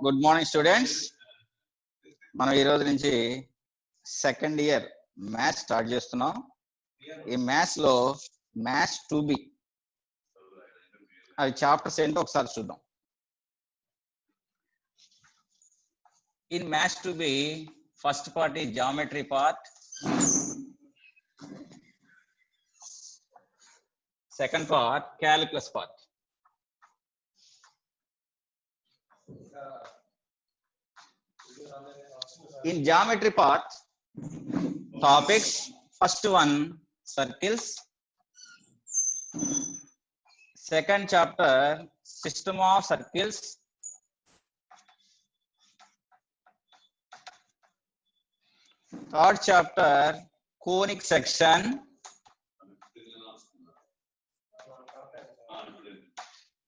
Good morning students. మనం ఈ రోజు నుంచి సెకండ్ ఇయర్ మ్యాథ్స్ స్టార్ట్ చేస్తున్నాం. ఈ మ్యాథ్స్ లో మ్యాథ్స్ 2B అవి చాప్టర్స్ ఏంటో ఒకసారి చూద్దాం. In maths 2B first part ఈ geometry part, second part calculus part. In geometry part, topics, first one circles, second chapter system of circles, third chapter conic section,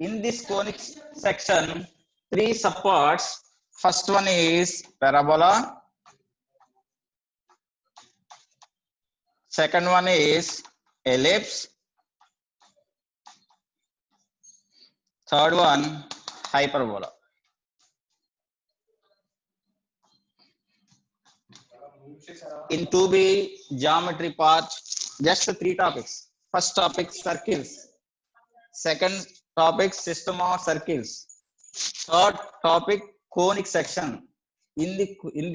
in this conic section 3 subparts. First one is parabola, second one is ellipse, third one hyperbola. In 2B geometry part, just 3 topics. First topic circles, second topic system of circles, third topic conic section. In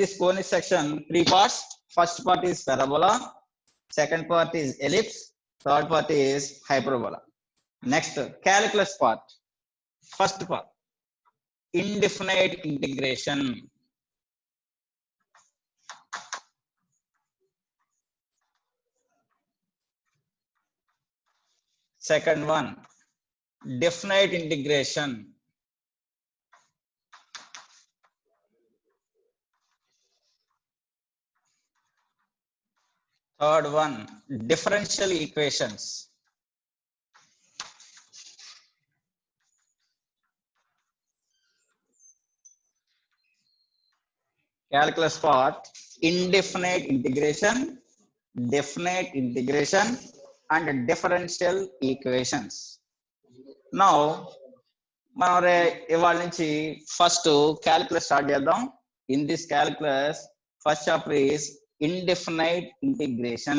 this conic section 3 parts. First part is parabola, second part is ellipse, third part is hyperbola. Next calculus part. First part indefinite integration, second one definite integration, third one differential equations, calculus part indefinite integration, definite integration and differential equations. Now మనం ఇవాళ నుంచి first calculus start చేద్దాం. In this calculus first chapter is indefinite integration.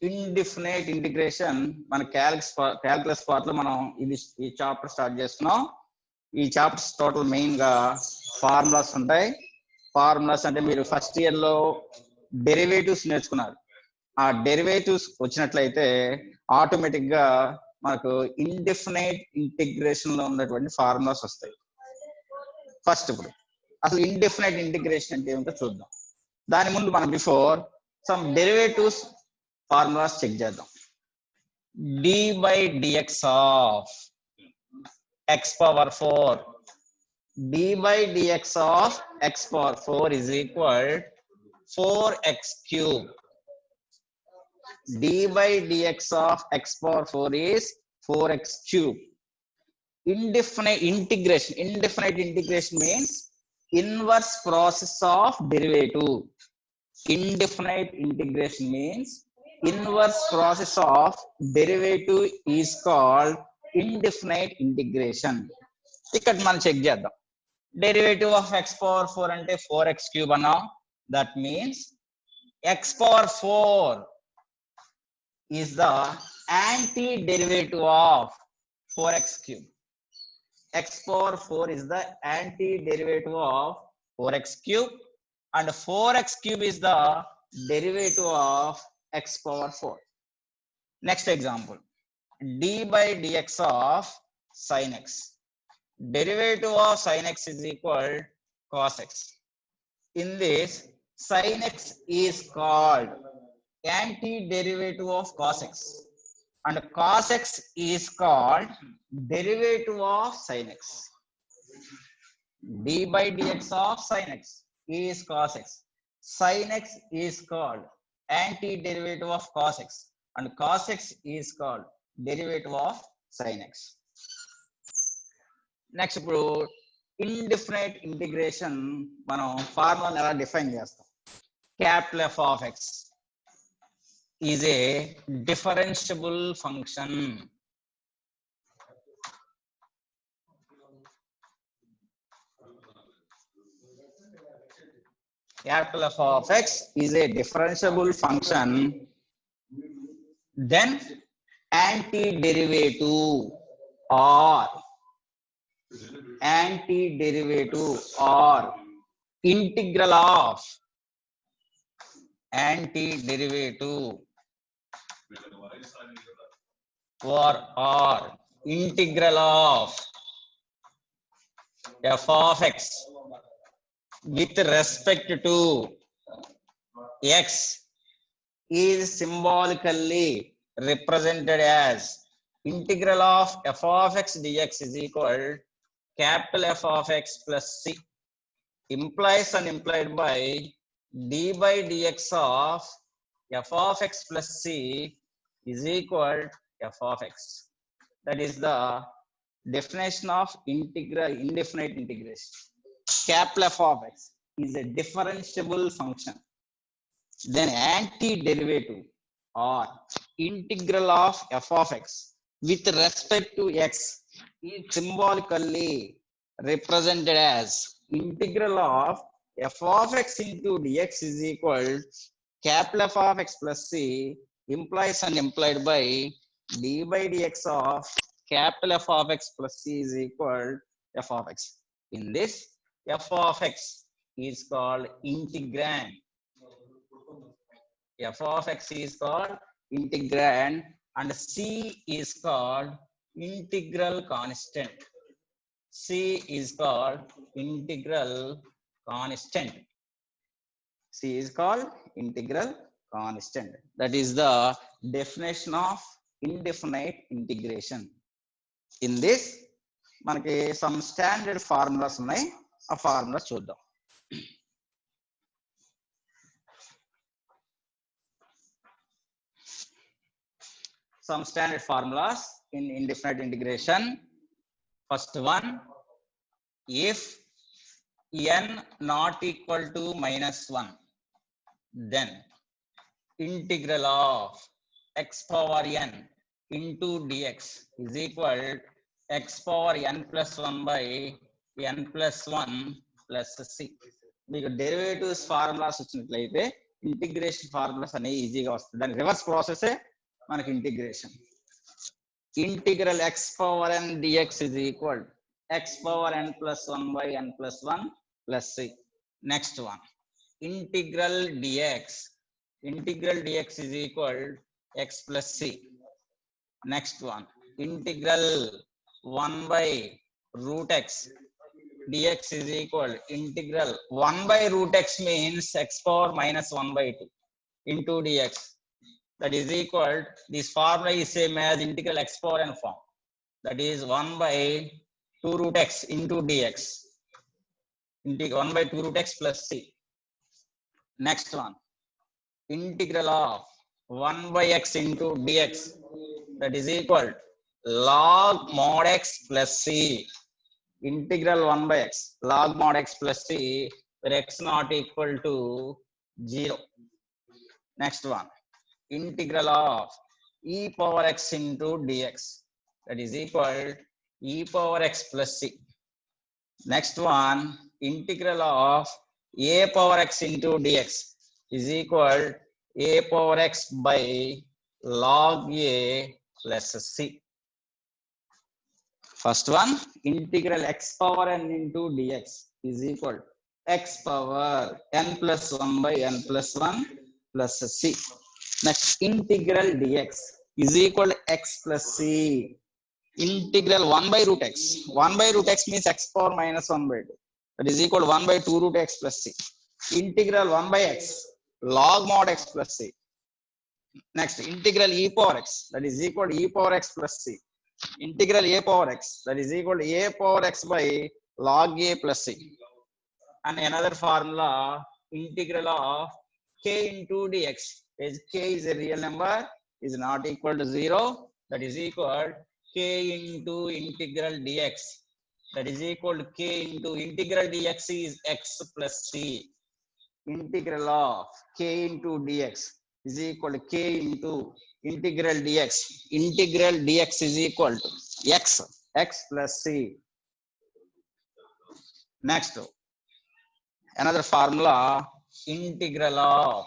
Indefinite integration మన calculus part లో మనం ఈ chapter start చేస్తున్నాం. ఈ చాప్టర్స్ టోటల్ మెయిన్ గా ఫార్ములాస్ ఉంటాయి. ఫార్ములాస్ అంటే మీరు ఫస్ట్ ఇయర్ లో డెరివేటివ్స్ నేర్చుకున్నారు. ఆ డెరివేటివ్స్ వచ్చినట్లయితే ఆటోమేటిక్ గా మనకు ఇండిఫినైట్ ఇంటిగ్రేషన్ లో ఉన్నటువంటి ఫార్ములాస్ వస్తాయి. ఫస్ట్ ఇప్పుడు అసలు ఇండిఫినైట్ ఇంటిగ్రేషన్ అంటే ఏమిటో చూద్దాం. దాని ముందు మనం before some derivatives formulas check చేద్దాం. d/dx of x power 4, d/dx of x power 4 is equal 4x cube. d/dx of x power 4 is 4x cube. Indefinite integration means inverse process of derivative. Indefinite integration means inverse process of derivative is called indefinite integration. ఇక్కడ మనం check చేద్దాం. Derivative of x power 4 అంటే 4x cube అన్నాం. That means x power 4 is the anti derivative of 4x cube. x power 4 is the anti derivative of 4x cube and 4x cube is the derivative of x power 4. Next example, d/dx of sin x. Derivative of sin x is equal cos x. In this, sin x is called anti-derivative of cos x and cos x is called derivative of sin x. d/dx of sin x is cos x. Sin x is called anti-derivative of cos x and cos x is called derivative of sin x. Next ఇప్పుడు indefinite integration మనం ఫార్ములాని ఎలా define చేస్తాం. Capital F of X is a differentiable function. Capital F of x is a differentiable function, then antiderivative or integral of integral of f of x with respect to x is symbolically represented as integral of f of x dx is equal capital F of x plus c, implies and implied by d by dx of f of x plus c is equal f of x. That is the definition of indefinite integration. Capital F of x is a differentiable function, then antiderivative or integral of f of x with respect to x is symbolically represented as integral of f of x into dx is equal capital F of x plus c, implies and implied by d by dx of capital F of x plus c is equal f of x. In this, f of x is called integrand. F of x is called integrand and c is called integral constant. C is called integral constant. C is called integral constant. That is the definition of indefinite integration. In this, మనకి some standard formulas ఉన్నాయి, ఆ formulas చూద్దాం. Some standard formulas in indefinite integration. First one, if n not equal to -1, then integral of x power n into dx is equal x power n plus 1 by n plus 1 plus c. మీకు derivatives formulas వచ్చినట్లయితే integration formulas అనేవి ఈజీగా వస్తుంది. దాని reverse ప్రాసెసే మనకి integration. Integral x power n dx is equal x power n plus 1 by n plus 1 plus c. Next one, integral dx is equal x plus c. Next one, integral 1 by root x dx is equal integral 1 by root x means x power minus 1 by 2 into dx. That is equal, this formula is same as integral x power n form. That is 1 by 2 root x into dx. 1 by 2 root x plus c. Next one, integral of 1 by x into dx. That is equal log mod x plus c. Integral 1 by x log mod x plus c where x not equal to 0. Next one, integral of e power x into dx. That is equal e power x plus c. Next one, integral of a power x into dx is equal a power x by log a plus c. First one, integral x power n into dx is equal x power n plus 1 by n plus 1 plus c. Next, integral dx is equal x plus c. Integral 1 by root x. 1 by root x means x power minus 1 by 2. That is equal 1 by 2 root x plus c. Integral 1 by x log mod x plus c. Next, integral e power x. That is equal e power x plus c. Integral a power x. That is equal a power x by log a plus c. And another formula, integral of k into dx. As k is a real number, is not equal to 0. that is equal k into integral dx, that is equal to k into integral dx is x plus c. Integral of k into dx is equal to k into integral dx. Integral dx is equal to x plus c. Next, another formula, integral of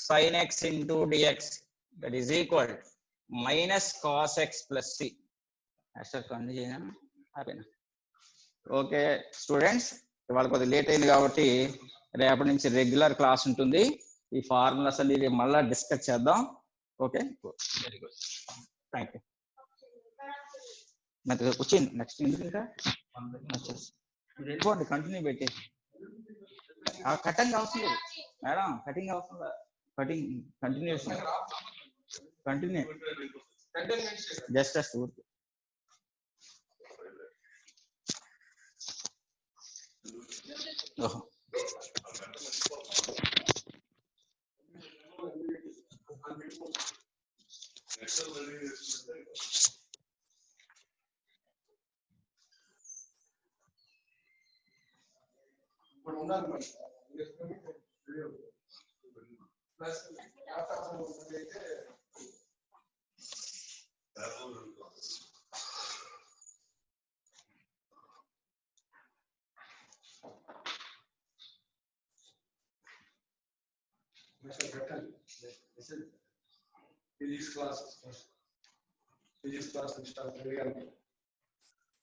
sin x into dx, that is equal to minus cos x plus c. Okay students, ఇవాళ కొద్దిగా late అయింది కాబట్టి రేపటి నుంచి regular class ఉంటుంది. ఈ formulas అన్ని మళ్ళీ డిస్కస్ చేద్దాం. Okay, very good, thank you. వచ్చింది నెక్స్ట్ ఎందుకు ఇంకా వెళ్ళిపోండి, కంటిన్యూ పెట్టి. కటింగ్ అవసరం లేదు మేడం, కటింగ్ అవసరం లేదు, కటింగ్ కంటిన్యూషన్ కంటిన్యూ జస్ట్ ఊరికి.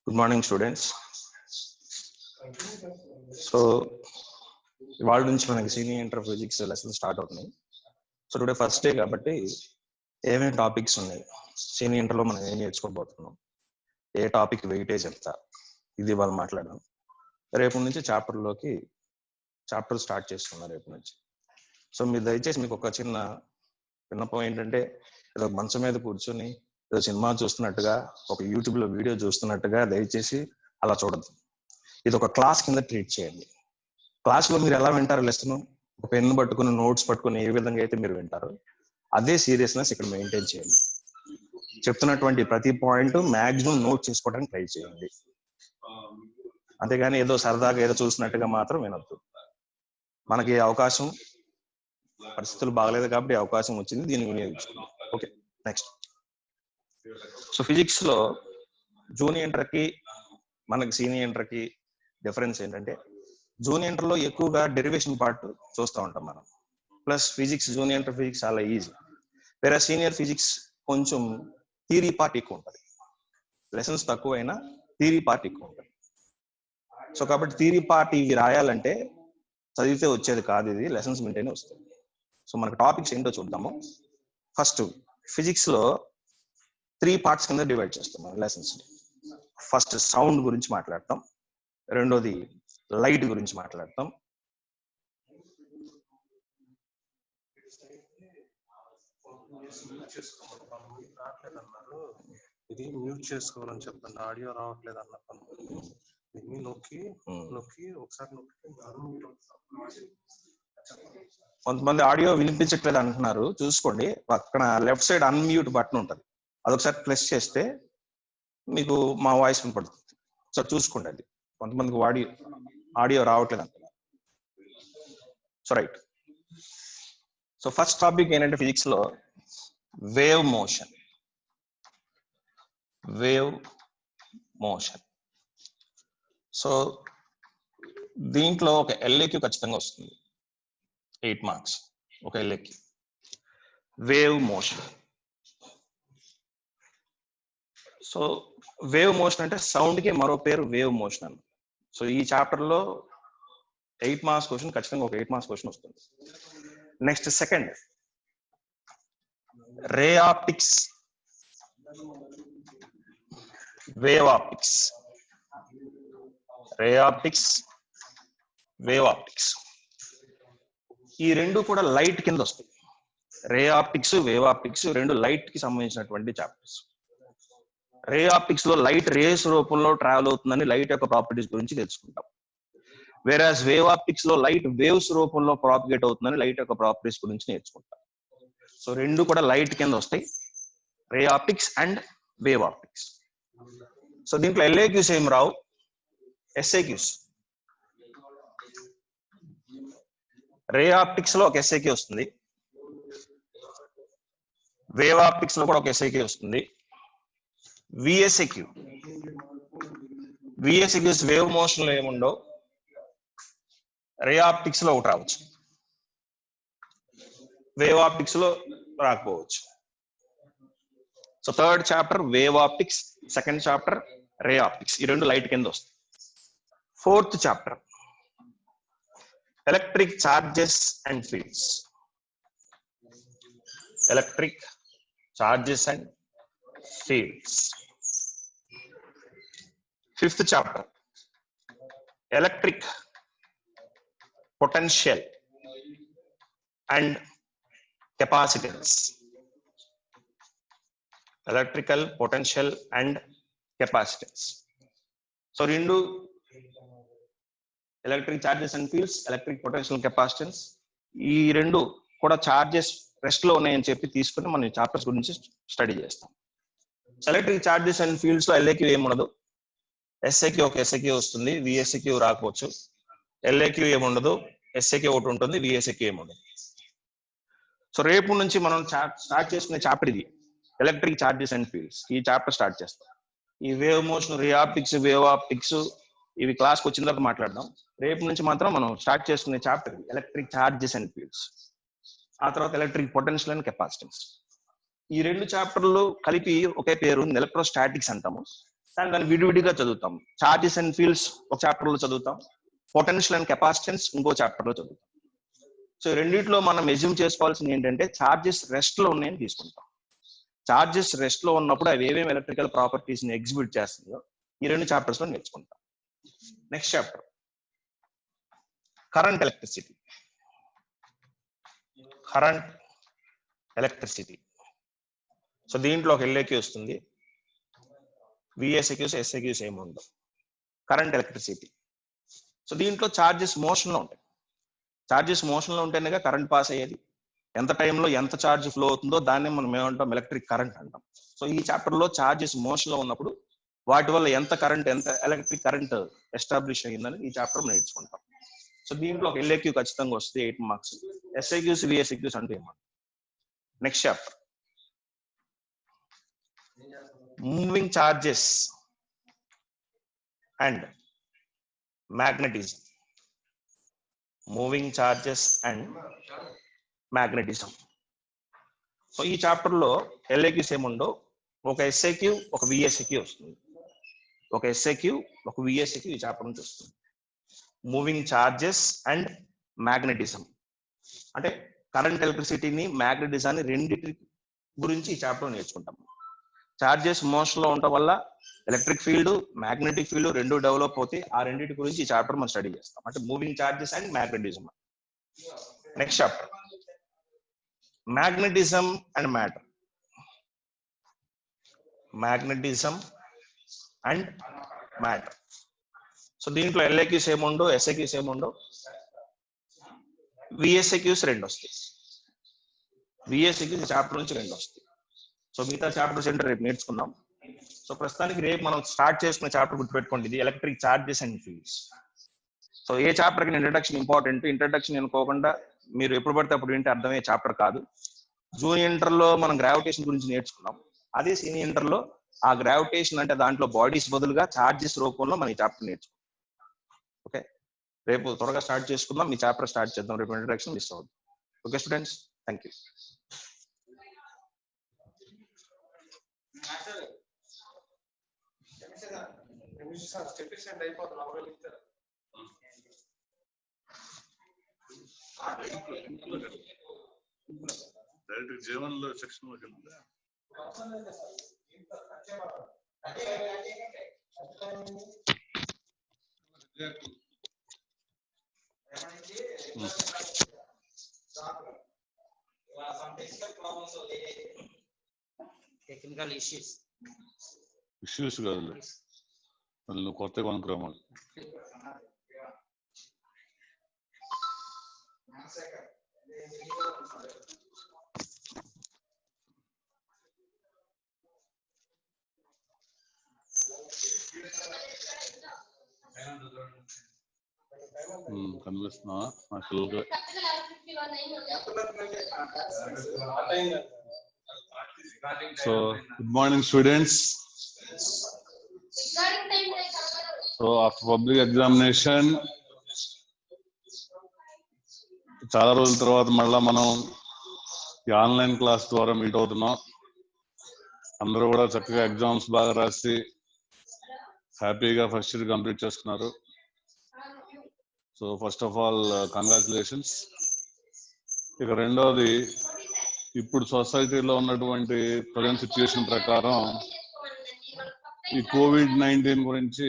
Good morning, students. So, ఇవాళ నుంచి మనకి senior inter physics lesson start అవుతున్నాయి. సో టుడే ఫస్ట్ డే కాబట్టి ఏమేమి టాపిక్స్ ఉన్నాయి, సీనియర్ ఇంటర్లో మనం ఏం నేర్చుకోబోతున్నాం, ఏ టాపిక్ వెయిటేజ్ ఎంత, ఇది వాళ్ళు మాట్లాడడం. రేపు నుంచి చాప్టర్ స్టార్ట్ చేస్తున్నారు రేపు నుంచి. సో మీరు దయచేసి మీకు ఒక చిన్న విన్నపం ఏంటంటే, ఏదో మంచం మీద కూర్చొని ఏదో సినిమా చూస్తున్నట్టుగా, ఒక యూట్యూబ్లో వీడియో చూస్తున్నట్టుగా దయచేసి అలా చూడద్దు. ఇది ఒక క్లాస్ కింద ట్రీట్ చేయండి. క్లాస్లో మీరు ఎలా వింటారు లెసన్, ఒక పెన్ను పట్టుకుని నోట్స్ పట్టుకుని ఏ విధంగా అయితే మీరు వింటారో అదే సీరియస్నెస్ ఇక్కడ మెయింటైన్ చేయండి. చెప్తున్నటువంటి ప్రతి పాయింట్ మ్యాక్సిమం నోట్ చేసుకోవడానికి ట్రై చేయండి. అంతేగాని ఏదో సరదాగా ఏదో చూసినట్టుగా మాత్రం వినొద్దు. మనకి అవకాశం, పరిస్థితులు బాగలేదు కాబట్టి అవకాశం వచ్చింది, దీన్ని వినియోగించుకుందాం. Okay, next. సో ఫిజిక్స్ లో జూనియర్ ఇంటర్కి మనకి సీనియర్ ఇంటర్కి డిఫరెన్స్ ఏంటంటే, జూనియర్ ఇంటర్లో ఎక్కువగా డెరివేషన్ పార్ట్ చూస్తూ ఉంటాం మనం. Plus physics, junior inter physics చాలా ఈజీ. వేరే సీనియర్ ఫిజిక్స్ కొంచెం థియరీ పార్ట్ ఎక్కువ ఉంటుంది. లెసన్స్ తక్కువైనా థియరీ పార్ట్ ఎక్కువ ఉంటుంది. సో కాబట్టి థియరీ పార్ట్ ఇవి రాయాలంటే చదివితే వచ్చేది కాదు, ఇది లెసన్స్ వింటేనే వస్తుంది. సో మనకు టాపిక్స్ ఏంటో చూద్దాము. ఫస్ట్ ఫిజిక్స్ లో 3 పార్ట్స్ కింద డివైడ్ చేస్తాం మనం లెసన్స్. ఫస్ట్ సౌండ్ గురించి మాట్లాడతాం, రెండోది లైట్ గురించి మాట్లాడతాం, ఇది మ్యూట్ చేసుకోవాలని చెప్పండి, ఆడియో రావట్లేదు అన్నప్పుడు దీన్ని నొక్కి ఒకసారి కొంతమంది ఆడియో వినిపించట్లేదు అంటున్నారు, చూసుకోండి. పక్కన లెఫ్ట్ సైడ్ అన్మ్యూట్ బటన్ ఉంటుంది, అదొకసారి ప్రెస్ చేస్తే మీకు మా వాయిస్ వినపడుతుంది. సో చూసుకోండి, అది కొంతమందికి ఆడియో రావట్లేదు అంటున్నారు. So right. So first topic ఏంటంటే ఫిజిక్స్ లో వేవ్ మోషన్. సో దీంట్లో ఒక ఎల్ఏక్యూ ఖచ్చితంగా వస్తుంది, 8 మార్క్స్ ఒక LAQ. Wave motion. So wave motion అంటే సౌండ్ కి మరో పేరు వేవ్ మోషన్ అని. సో ఈ చాప్టర్ లో 8 మార్క్స్ క్వశ్చన్ ఖచ్చితంగా ఒక 8 మార్క్స్ క్వశ్చన్ వస్తుంది. Next second, ray optics, wave optics. Ray optics, wave optics ఈ రెండు కూడా లైట్ కింద వస్తాయి. రే ఆప్టిక్స్, వేవ్ ఆప్టిక్స్ రెండు లైట్ కి సంబంధించినటువంటి చాప్టర్స్. రే ఆప్టిక్స్ లో లైట్ రేస్ రూపంలో ట్రావెల్ అవుతుందని లైట్ యొక్క ప్రాపర్టీస్ గురించి తెలుసుకుంటాం. వేరాజ్ వేవ్ ఆప్టిక్స్ లో లైట్ వేవ్స్ రూపంలో ప్రాపగేట్ అవుతుందని లైట్ యొక్క ప్రాపర్టీస్ గురించి నేర్చుకుంటాం. సో రెండు కూడా లైట్ కింద వస్తాయి. Ray optics and wave optics. So దీంట్లో LAQs ఏం రావు, SAQs. రే ఆప్టిక్స్ లో ఒక SAQ వస్తుంది, వేవ్ ఆప్టిక్స్ లో కూడా ఒక SAQ వస్తుంది. VSAQs వేవ్ మోషన్ లో ఏముండవు, రే ఆప్టిక్స్ లో ఒకటి రావచ్చు, వేవ్ ఆప్టిక్స్ లో రాకపోవచ్చు. So third chapter wave optics, second chapter ray optics, ఈ రెండు లైట్ కింద వస్తాయి. Fourth chapter electric charges and fields. Electric charges and fields. Fifth chapter electric potential and capacitance. Electrical potential and capacitance. So రెండు electric charges and fields, electric potential capacitance, ఈ రెండు కూడా charges rest లో ఉన్నాయని చెప్పి తీసుకుని మనం ఈ చాప్టర్స్ గురించి స్టడీ చేస్తాం. ఎలక్ట్రిక్ చార్జెస్ అండ్ ఫీల్డ్స్ లో LAQ ఏముండదు, SAQ ఒక SAQ వస్తుంది, VSAQ రాకపోవచ్చు. LAQ ఏముండదు, SAQ ఒకటి ఉంటుంది, VSAQ ఏముండదు. సో రేపు నుంచి మనం స్టార్ట్ చేసుకునే చాప్టర్ ఇది, ఎలక్ట్రిక్ చార్జెస్ అండ్ ఫీల్డ్స్. ఈ చాప్టర్ స్టార్ట్ చేస్తాం. ఈ wave motion, ray optics, wave optics ఇవి క్లాస్కి వచ్చిన తర్వాత మాట్లాడదాం. రేపు నుంచి మాత్రం మనం స్టార్ట్ చేసుకునే chapter electric charges and fields. ఆ తర్వాత ఎలక్ట్రిక్ పొటెన్షియల్ అండ్ కెపాసిటెన్స్. ఈ రెండు చాప్టర్లు కలిపి ఒకే పేరు ఎలక్ట్రోస్టాటిక్స్ అంటాము. దాన్ని విడివిడిగా చదువుతాం. చార్జెస్ అండ్ ఫీల్డ్స్ ఒక చాప్టర్ లో చదువుతాం, పొటెన్షియల్ అండ్ కెపాసిటెన్స్ ఇంకో చాప్టర్ లో చదువుతాం. సో రెండిట్లో మనం ఎజ్యూమ్ చేసుకోవాల్సింది ఏంటంటే చార్జెస్ రెస్ట్ లో ఉన్నాయని తీసుకుంటాం. చార్జెస్ రెస్ట్ లో ఉన్నప్పుడు అవి ఏమేమి ఎలక్ట్రికల్ ప్రాపర్టీస్ ని ఎగ్జిబిట్ చేస్తుందో ఈ రెండు చాప్టర్స్ లో నేర్చుకుంటాం. Next chapter current electricity. Current electricity. So దీంట్లో ఒక LAQ వస్తుంది, VSAQs, SAQs ఏమి ఉండవు. Current electricity. సో దీంట్లో చార్జెస్ మోషన్ లో ఉంటాయి. చార్జెస్ మోషన్ లో ఉంటేనే కరెంట్ పాస్ అయ్యేది. ఎంత టైంలో ఎంత ఛార్జ్ ఫ్లో అవుతుందో దాన్ని మనం ఏమంటాం, ఎలక్ట్రిక్ కరెంట్ అంటాం. సో ఈ చాప్టర్ లో చార్జెస్ మోషన్ లో ఉన్నప్పుడు వాటి వల్ల ఎంత కరెంట్, ఎంత ఎలక్ట్రిక్ కరెంట్ ఎస్టాబ్లిష్ అయ్యిందని ఈ చాప్టర్ నేర్చుకుంటాం. సో దీంట్లో ఒక LAQ ఖచ్చితంగా వస్తే 8 మార్క్స్. SAQs, VSAQs అంటే ఏమంటాం. Next chapter moving charges and magnetism. Moving charges and magnetism. So ఈ చాప్టర్ లో LAQs ఏముండో, ఒక SAQ, ఒక VSAQ వస్తుంది. ఒక SAQ, ఒక VSAQ ఈ చాప్టర్ నుంచి వస్తుంది. మూవింగ్ చార్జెస్ అండ్ మ్యాగ్నెటిజం అంటే కరెంట్ ఎలక్ట్రిసిటీని, మ్యాగ్నెటిజాన్ని రెండింటి గురించి ఈ చాప్టర్ నేర్చుకుంటాం. చార్జెస్ మోషన్ లో ఉండటం వల్ల ఎలక్ట్రిక్ ఫీల్డ్, మ్యాగ్నెటిక్ ఫీల్డ్ రెండు డెవలప్ అవుతాయి. ఆ రెండింటి గురించి ఈ చాప్టర్ మనం స్టడీ చేస్తాం, అంటే moving charges and magnetism. Next chapter magnetism and matter. Magnetism and matter. So దీంట్లో LAQs ఏముండో, SAQs ఏముండో, VSAQs రెండు వస్తాయి. VSAQs చాప్టర్ నుంచి రెండు వస్తాయి. సో మిగతా చాప్టర్స్ ఏంటో రేపు నేర్చుకుందాం. సో ప్రస్తుతానికి రేపు మనం స్టార్ట్ చేసుకునే చాప్టర్ గుర్తుపెట్టుకోండి, ఇది electric charges and fields. So ఏ చాప్టర్కి ఇంట్రడక్షన్ ఇంపార్టెంట్. ఇంట్రడక్షన్ అనుకోకుండా మీరు ఎప్పుడు పడితే అప్పుడు వింటే అర్థమయ్యే చాప్టర్ కాదు. జూనియర్ ఇంటర్ లో మనం గ్రావిటేషన్ గురించి నేర్చుకున్నాం. అదే సీనియర్ ఇంటర్ లో ఆ గ్రావిటేషన్ అంటే దాంట్లో బాడీస్ బదులుగా చార్జెస్ రూపంలో మనం ఈ చాప్టర్ నేర్చుకున్నాం. ఓకే, రేపు త్వరగా స్టార్ట్ చేసుకుందాం. ఈ చాప్టర్ స్టార్ట్ చేద్దాం. రేపు ఇంట్రడక్షన్ మిస్ అవుతుంది. Okay students, thank you. Direct జీవన్లో సెక్షన్ లోకి వెళ్తుందా? టెక్నికల్ ఇష్యూస్ కాదు, నువ్వు కొత్తగా కొనుక్కురామా. కనిపిస్తున్నా నా పిల్లలు. So, good morning, students. So, after public examination, చాలా రోజుల తర్వాత మళ్ళా మనం ఈ ఆన్లైన్ క్లాస్ ద్వారా మీట్ అవుతున్నాం. అందరూ కూడా చక్కగా ఎగ్జామ్స్ బాగా రాసి హ్యాపీగా ఫస్ట్ ఇయర్ కంప్లీట్ చేసుకున్నారు. So first of all congratulations. ఇక రెండోది, ఇప్పుడు సొసైటీలో ఉన్నటువంటి ప్రజెంట్ సిచ్యుయేషన్ ప్రకారం ఈ COVID-19 గురించి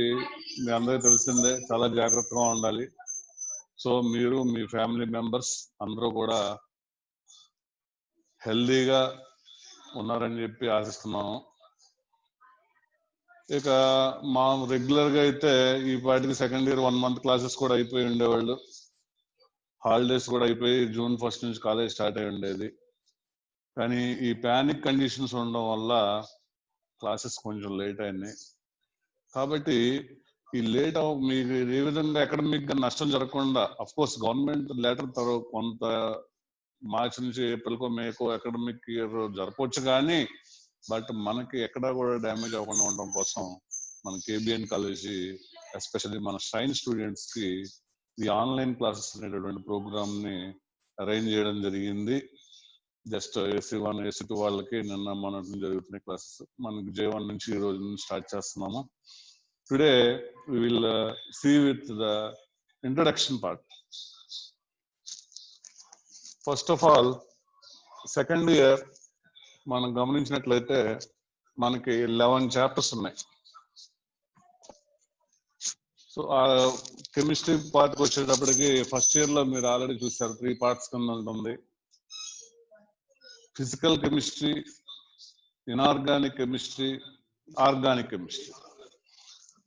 మీ అందరికీ తెలిసిందే, చాలా జాగ్రత్తగా ఉండాలి. సో మీరు మీ ఫ్యామిలీ మెంబర్స్ అందరూ కూడా హెల్దీగా ఉన్నారని చెప్పి ఆశిస్తున్నాము. ఇక మా రెగ్యులర్ గా అయితే ఈ పాటికి సెకండ్ ఇయర్ 1 month క్లాసెస్ కూడా అయిపోయి ఉండేవాళ్ళు. హాలిడేస్ కూడా అయిపోయి June 1st నుంచి కాలేజ్ స్టార్ట్ అయి ఉండేది. కానీ ఈ ప్యానిక్ కండిషన్స్ ఉండడం వల్ల క్లాసెస్ కొంచెం లేట్ అయినాయి. కాబట్టి ఈ లేట్ మీకు ఏ విధంగా అకాడమిక్ గా నష్టం జరగకుండా, అఫ్ కోర్స్ గవర్నమెంట్ లెటర్ తర్వాత కొంత మార్చి నుంచి ఏప్రిల్కో మేకో అకాడమిక్ ఇయర్ జరపవచ్చు, కానీ బట్ మనకి ఎక్కడా కూడా డ్యామేజ్ అవ్వకుండా ఉండడం కోసం మన KBN కాలేజీ ఎస్పెషల్లీ మన షైన్ స్టూడెంట్స్ కి ఈ ఆన్లైన్ క్లాసెస్ అనేటటువంటి ప్రోగ్రామ్ ని అరేంజ్ చేయడం జరిగింది. జస్ట్ AC1 AC2 వాళ్ళకి నిన్న మొన్నటి జరుగుతున్న క్లాసెస్ మనకి J1 నుంచి ఈ రోజు నుంచి స్టార్ట్ చేస్తున్నాము. Today we will see with the introduction part. First of all second year మనం గమనించినట్లయితే మనకి 11 చాప్టర్స్ ఉన్నాయి. సో ఆ కెమిస్ట్రీ పార్ట్కి వచ్చేటప్పటికి ఫస్ట్ ఇయర్ లో మీరు ఆల్రెడీ చూసారు, 3 parts కింద ఉంటుంది. Physical chemistry, inorganic chemistry, organic chemistry.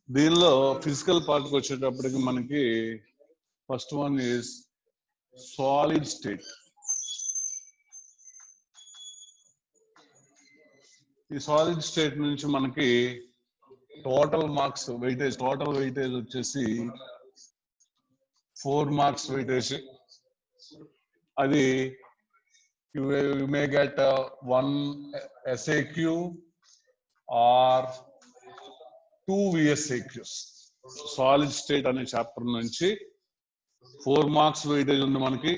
దీనిలో ఫిజికల్ పార్ట్కి వచ్చేటప్పటికి మనకి first one is solid state. ఈ సాలిడ్ స్టేట్ నుంచి మనకి total marks weightage, total weightage వచ్చేసి 4 marks వెయిటేజ్. అది you may get one SAQ or 2 VSAQs. Solid state అనే చాప్టర్ నుంచి 4 marks వెయిటేజ్ ఉంది మనకి.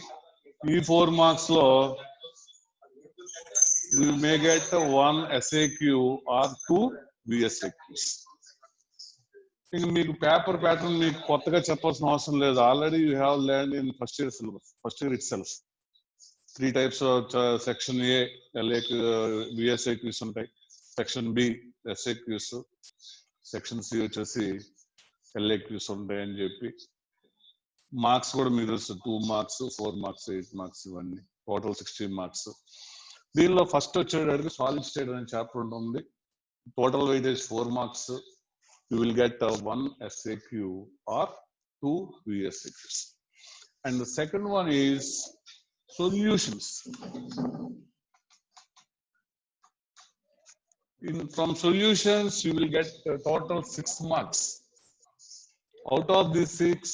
ఈ 4 marks లో you may get one SAQ or 2 VSAQs. ఇంక మీకు పేపర్ ప్యాటర్న్ మీకు కొత్తగా చెప్పాల్సిన అవసరం లేదు. Already you have learned in first year syllabus, first year it self. 3 types section A VSAQs ఉంటాయి, section B SAQs, section C వచ్చేసి LAQs ఉంటాయి అని చెప్పి. మార్క్స్ కూడా మీకు తెలుసు, 2 marks, 4 marks, 8 marks, ఇవన్నీ టోటల్ 16 marks. దీనిలో ఫస్ట్ వచ్చేటప్పటికి సాలిడ్ స్టేట్ అనే చాప్టర్ ఉంటుంది. Total weightage 4 marks. You will get one SAQ or 2 VSAQs. And the second one is solutions. From solutions, you will get a total 6 marks. Out of these 6,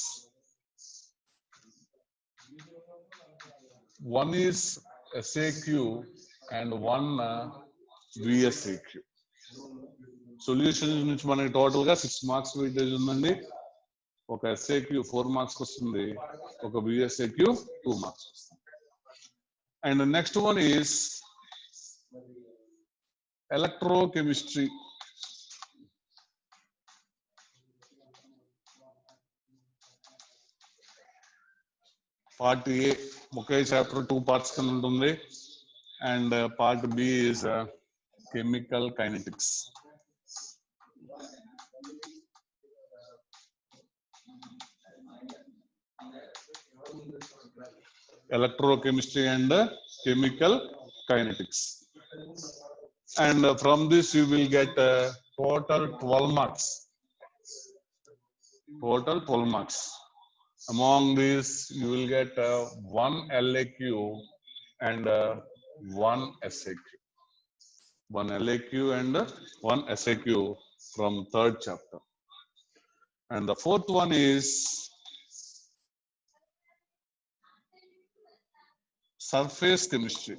one is SAQ and one VSAQ. Solution నుంచి మనకి total గా 6 marks weightage ఉందండి. ఒక SAQ 4 marks వస్తుంది, ఒక VSAQ 2 marks వస్తుంది. And next one is electrochemistry. Part A okay chapter 2 parts కింద ఉంటుంది. And part B is chemical kinetics. Electrochemistry and chemical kinetics. And from this you will get total 12 marks. Total 12 marks. Among these you will get one LAQ and one SAQ. One LAQ and one SAQ from 3rd chapter. And the fourth one is surface chemistry.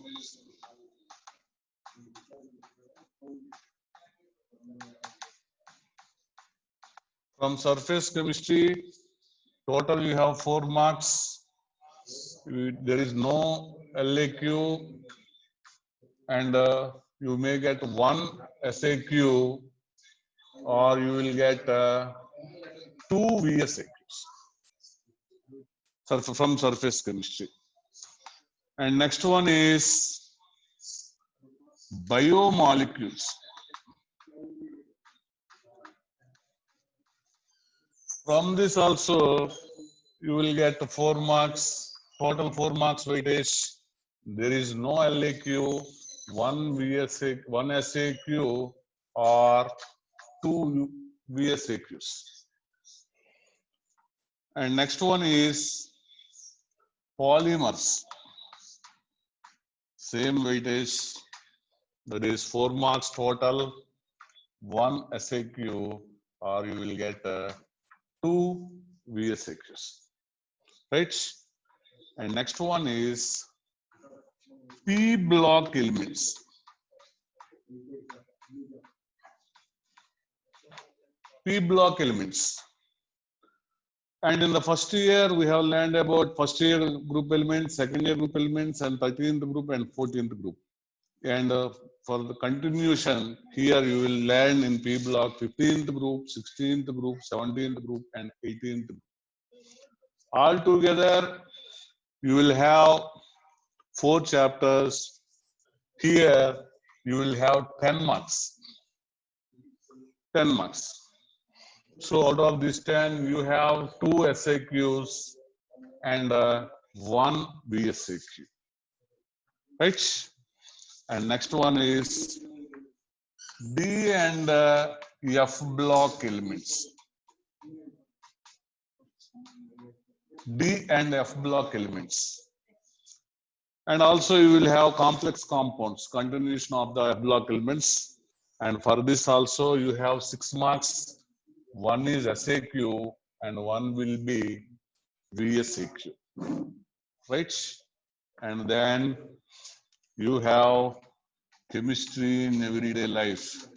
From surface chemistry, total you have 4 marks. There is no LAQ, and you may get 1 SAQ, or you will get 2 VSAQs from surface chemistry. And next one is biomolecules. From this also you will get 4 marks, total 4 marks weightage. There is no LAQ, 1 SAQ or 2 VSAQs. And next one is polymers. Same weightage, that is 4 marks total, 1 SAQ, or you will get 2 VSAQs, right? And next one is P block elements. P block elements. And in the first year, we have learned about first year group elements, second year group elements, and 13th group and 14th group. And for the continuation, here you will learn in P block 15th group, 16th group, 17th group, and 18th group. All together, you will have 4 chapters. Here, you will have 10 marks. 10 marks. So out of these 10, you have 2 SAQs and 1 VSAQ, right? And next one is D and F block elements. D and F block elements. And also you will have complex compounds, continuation of the F block elements. And for this also you have 6 marks. 1 is SAQ and 1 will be VSAQ, right? And then you have chemistry in everyday life.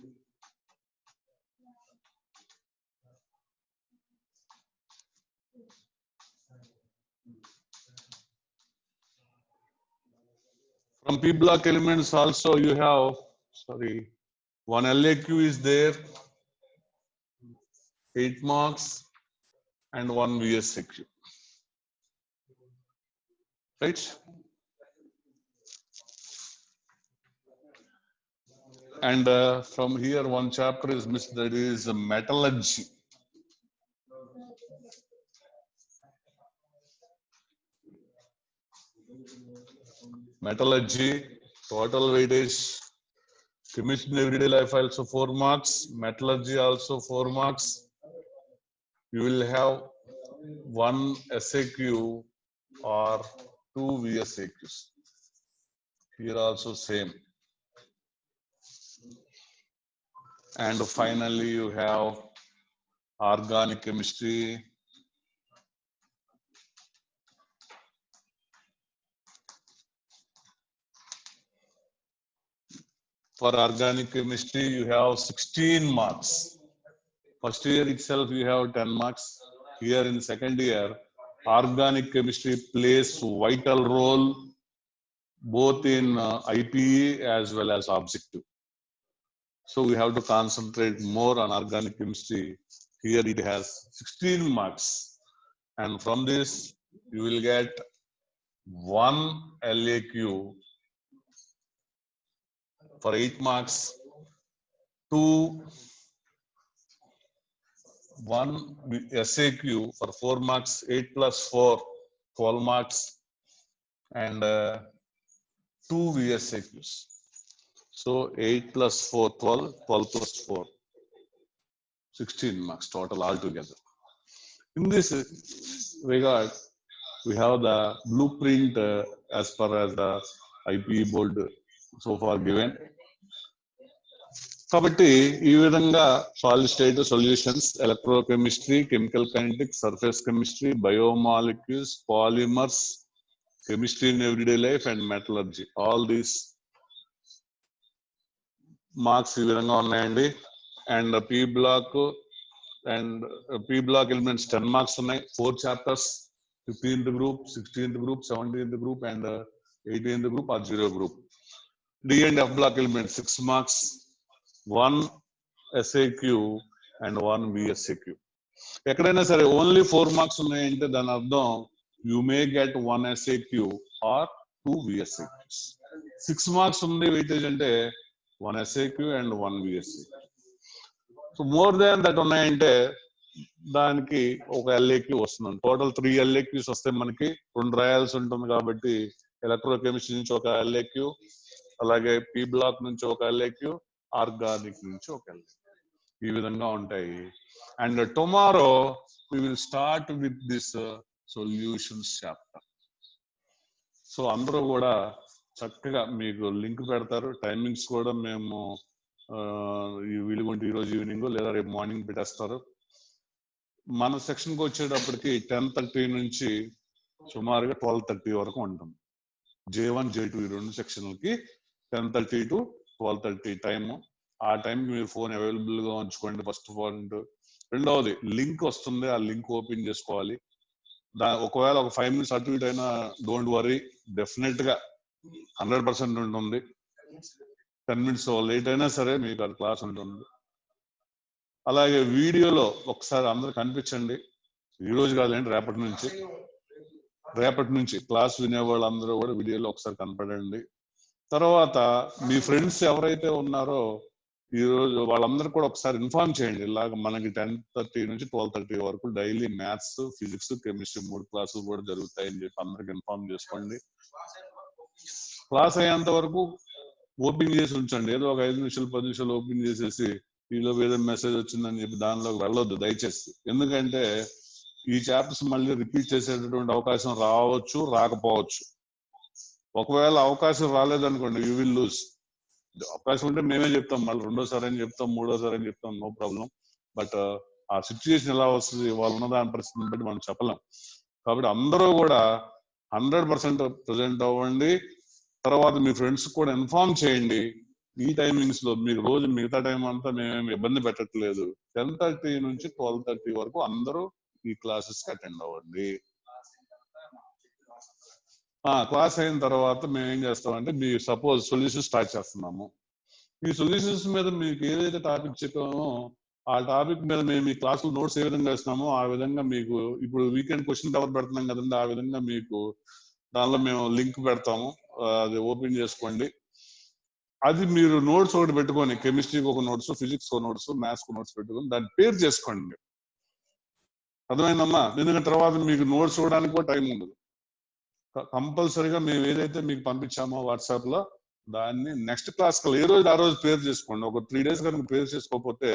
From P block elements also you have, 1 LAQ is there, 8 marks, and 1 VSAQ, right? And from here, 1 chapter is missed, that is metallurgy. Metallurgy, total weightage, chemistry in everyday life also 4 marks, metallurgy also 4 marks. You will have 1 SAQ or 2 VSAQs. Here also same. And finally you have organic chemistry. For organic chemistry, you have 16 marks. First year itself, you have 10 marks. Here in second year, organic chemistry plays vital role both in IPE as well as objective. So we have to concentrate more on organic chemistry. Here it has 16 marks. And from this, you will get 1 LAQ for 8 marks, 1 SAQ for 4 marks, 8 plus 4, 12 marks, and 2 VSAQs. So 8 plus 4, 12, 12 plus 4, 16 marks total altogether. In this regard, we have the blueprint as far as the IPE board so far given. కాబట్టి ఈ విధంగా solid state solutions, electrochemistry, chemical kinetics, surface chemistry, biomolecules, polymers, chemistry in everyday life and metallurgy, all these marks ఈ విధంగా ఉన్నాయండి. And P block elements 10 marks ఉన్నాయి. 4 chapters, 15th group, 16th group, 17th group and 18th group or 0 group. D and F block elements 6 marks, 1 SAQ and 1 VSAQ. ఎక్కడైనా సరే only 4 marks ఉన్నాయంటే దాని అర్థం you may get 1 SAQ or 2 VSAQs. 6 marks ఉంది weightage అంటే 1 SAQ and 1 VSAQ. So more than that ఉన్నాయంటే దానికి ఒక LAQ వస్తుంది. టోటల్ 3 LAQs వస్తే మనకి 2 రాయాల్సి ఉంటుంది. కాబట్టి ఎలక్ట్రోకెమిస్ట్రీ నుంచి ఒక LAQ, అలాగే పి బ్లాక్ నుంచి ఒక LAQ, ఆర్గానిక్ నుంచి ఒక LAQ, ఈ విధంగా ఉంటాయి. And tomorrow we will start with this solutions chapter. So అందరూ కూడా చక్కగా మీకు లింక్ పెడతారు. టైమింగ్స్ కూడా మేము వీలుగుంటే ఈరోజు ఈవినింగ్ లేదా రేపు మార్నింగ్ పెట్టేస్తారు. మన సెక్షన్కి వచ్చేటప్పటికి 10:30 నుంచి సుమారుగా 12:30 వరకు ఉంటుంది. J1, J2 ఈ 2 సెక్షన్లకి 10:30 to 12:30 టైము. ఆ టైంకి మీరు ఫోన్ అవైలబుల్ గా ఉంచుకోండి. First point. రెండవది లింక్ వస్తుంది, ఆ లింక్ ఓపెన్ చేసుకోవాలి. ఒకవేళ ఒక 5 minutes అటు ఇటు అయినా డోంట్ వరీ, డెఫినెట్ గా 100% ఉంటుంది. 10 minutes లేట్ అయినా సరే మీకు అది క్లాస్ ఉంటుంది. అలాగే వీడియోలో ఒకసారి అందరు కనిపించండి. ఈ రోజు కాదండి, రేపటి నుంచి క్లాస్ వినే వాళ్ళందరూ కూడా వీడియోలో ఒకసారి కనపడండి. తర్వాత మీ ఫ్రెండ్స్ ఎవరైతే ఉన్నారో ఈ రోజు వాళ్ళందరూ కూడా ఒకసారి ఇన్ఫార్మ్ చేయండి. ఇలాగ మనకి 10:30 నుంచి 12:30 వరకు డైలీ మ్యాథ్స్, ఫిజిక్స్, కెమిస్ట్రీ 3 క్లాసులు కూడా జరుగుతాయని చెప్పి అందరికి ఇన్ఫార్మ్ చేసుకోండి. క్లాస్ అయ్యేంత వరకు ఓపెన్ చేసి ఉంచండి. ఏదో ఒక 5 నిమిషాలు 10 నిమిషాలు ఓపెన్ చేసేసి ఈలో ఏదో మెసేజ్ వచ్చిందని చెప్పి దానిలోకి వెళ్ళొద్దు దయచేసి. ఎందుకంటే ఈ చాప్టర్స్ మళ్ళీ రిపీట్ చేసేటటువంటి అవకాశం రావచ్చు, రాకపోవచ్చు. ఒకవేళ అవకాశం రాలేదనుకోండి, యూ విల్ లూజ్. అవకాశం ఉంటే మేమే చెప్తాం, మళ్ళీ రెండోసారి అని చెప్తాం, మూడోసారి అని చెప్తాం, నో ప్రాబ్లం. బట్ ఆ సిచ్యుయేషన్ ఎలా వస్తుంది, వాళ్ళు ఉన్న దాని పరిస్థితిని బట్టి మనం చెప్పలేం. కాబట్టి అందరూ కూడా 100% ప్రజెంట్ అవ్వండి. తర్వాత మీ ఫ్రెండ్స్ కూడా ఇన్ఫార్మ్ చేయండి. ఈ టైమింగ్స్ లో మీకు రోజు మిగతా టైం అంతా మేమేమి ఇబ్బంది పెట్టట్లేదు. 10:30 నుంచి 12:30 వరకు అందరూ ఈ క్లాసెస్ కి అటెండ్ అవ్వండి. క్లాస్ అయిన తర్వాత మేము ఏం చేస్తామంటే, మీ సపోజ్ సొల్యూషన్ స్టార్ట్ చేస్తున్నాము. ఈ సొల్యూషన్స్ మీద మీకు ఏదైతే టాపిక్ చెప్పామో ఆ టాపిక్ మీద మేము ఈ క్లాసులో నోట్స్ ఏ విధంగా ఇస్తున్నామో ఆ విధంగా మీకు ఇప్పుడు వీకెండ్ క్వశ్చన్ కవర్ పెడుతున్నాం కదండి, ఆ విధంగా మీకు దానిలో మేము లింక్ పెడతాము. అది ఓపెన్ చేసుకోండి. అది మీరు నోట్స్ ఒకటి పెట్టుకొని, కెమిస్ట్రీకి ఒక నోట్స్, ఫిజిక్స్ ఒక నోట్స్, మ్యాథ్స్ నోట్స్ పెట్టుకొని దాన్ని పేర్ చేసుకోండి. అర్థమైందమ్మా? ఎందుకంటే తర్వాత మీకు నోట్స్ చూడడానికి కూడా టైం ఉండదు. కంపల్సరీగా మేము ఏదైతే మీకు పంపించామో వాట్సాప్ లో దాన్ని నెక్స్ట్ క్లాస్ కల్లా ఏ రోజు ఆ రోజు పేర్ చేసుకోండి. ఒక 3 days కనుక పేర్ చేసుకోకపోతే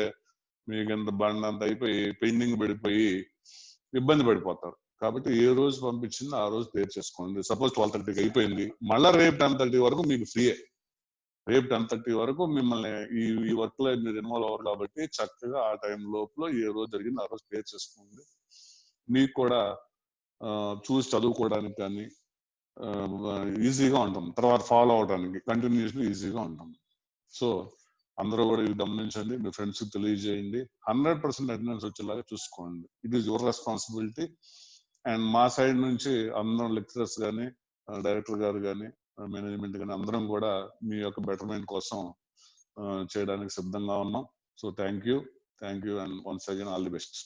మీకు ఎంత బండంత అయిపోయి పెండింగ్ పడిపోయి ఇబ్బంది పడిపోతారు. కాబట్టి ఏ రోజు పంపించిందో ఆ రోజు పేర్ చేసుకోండి. సపోజ్ 12:30కి అయిపోయింది, మళ్ళీ రేపు 10:30 వరకు మీకు ఫ్రీయే. రేపు 10:30 వరకు మిమ్మల్ని ఈ వర్క్ లో మీరు ఇన్వాల్వ్ అవ్వరు. కాబట్టి చక్కగా ఆ టైం లోపల ఏ రోజు జరిగింది ఆ రోజు పేర్ చేసుకోండి. మీకు కూడా చూసి చదువుకోవడానికి కానీ ఈజీగా ఉంటుంది, తర్వాత ఫాలో అవడానికి కంటిన్యూస్లీ ఈజీగా ఉంటుంది. సో అందరూ కూడా ఇది గమనించండి, మీ ఫ్రెండ్స్ కి తెలియజేయండి. 100% అటెండెన్స్ వచ్చేలాగా చూసుకోండి. It is your responsibility. And మా సైడ్ నుంచి అందరం లెక్చరర్స్ కానీ, డైరెక్టర్ గారు కానీ, మేనేజ్మెంట్ కానీ అందరం కూడా మీ యొక్క బెటర్మెంట్ కోసం చేయడానికి సిద్ధంగా ఉన్నాం. So thank you and once again all the best.